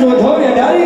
જો ધોવે ડાળી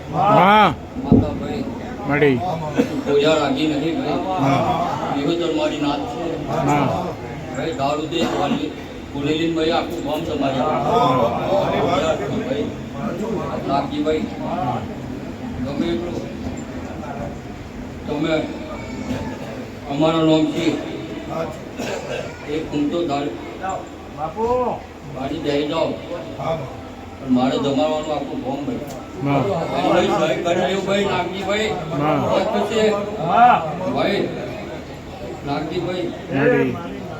હા માતા ભાઈ મળી પૂજા રાગી નહીં ભાઈ એવું તો મારી નાત છે હા ભાઈ દારૂ દે બોલેલી ભાઈ આખું ગામ તમારી ભાઈ નાગજી ભાઈ ગમે એટલું તમે અમારો નામ છે એક ઊંચો ગાડી જઈ જાઓ મારે જમાડવાનું આખું ફોર્મ ભાઈ સહી કરી લેવું ભાઈ નાગજી ભાઈ ભાઈ નાગજી ભાઈ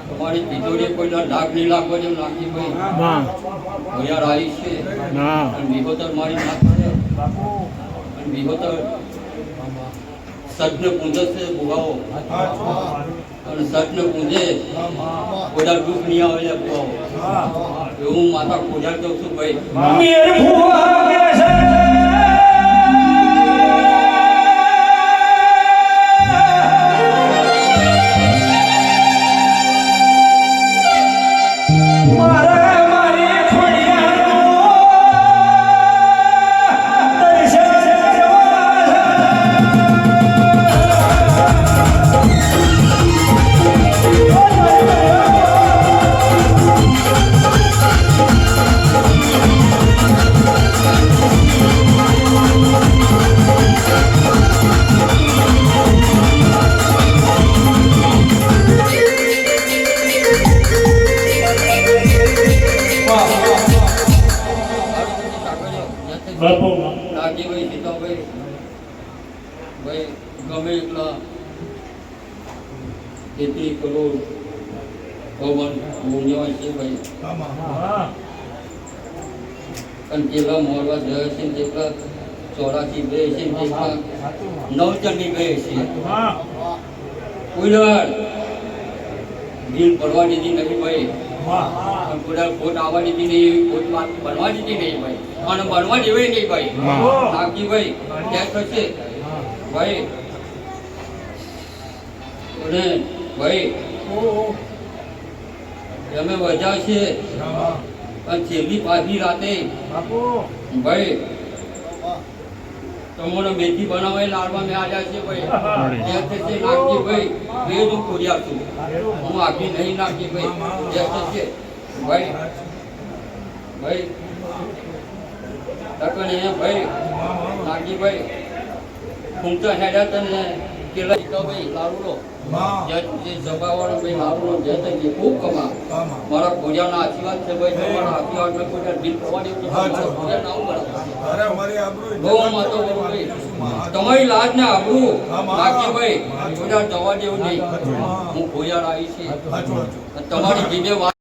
તમારી તિજોરી કોઈ ડાક નહીં લાગવા જેવું નાગજી ભાઈ ભૈયા રાઈ છે અને વિગોતર મારી નાખ છે અને વિગોતર સજને પૂંજે છે બુવાઓ અને સજને પૂંજે કોઈ દુઃખ નહીં આવે બુવાઓ એવું માતા પૂજા કહું છું ભાઈ નાગજીભાઈ સીતાભાઈ ભાઈ ગમે એટલા તેથી કરોડ ભગવાન ભૂમ્યા છે ભાઈ અને જેટલા મોરવા જય છે જેટલા 84 બે છે જેટલા નવચંડી ગયે છે કોઈ દિલ પડવા દીધી નથી ભાઈ કોઈ ખોટ આવવા દીધી નહીં કોઈ વાત બનવા દીધી નહીં ભાઈ અને બનવા દેવાય નહીં ભાઈ નાગજીભાઈ ક્યાં થશે ભાઈ અને ભાઈ અમે વજા છે અને છેલ્લી પાછી રાતે ભાઈ તમને મેથી બનાવે લાડવા મેં આવ્યા છે ભાઈ ક્યાં થશે નાગજીભાઈ બે હું ખોર્યા છું હું આખી નહીં નાગજીભાઈ ક્યાં થશે ભાઈ ભાઈ ભાઈ નાગજીભાઈ ઊંચા હેડા તને કેલા ભાઈ લાડુલો જે જબાવાળો ભાઈ લાડુલો જે તને ખૂબ કમા મારા ખોજાના આશીર્વાદ છે ભાઈ તમારા આશીર્વાદ મેં કોઈ દિલ પ્રવા દેવું ખોજા ના ઉમર બહુ માતો ભાઈ તમારી લાજ ને આબરૂ નાગજીભાઈ ખોજા જવા દેવું નહીં હું ખોજા આવી છે તમારી જીભે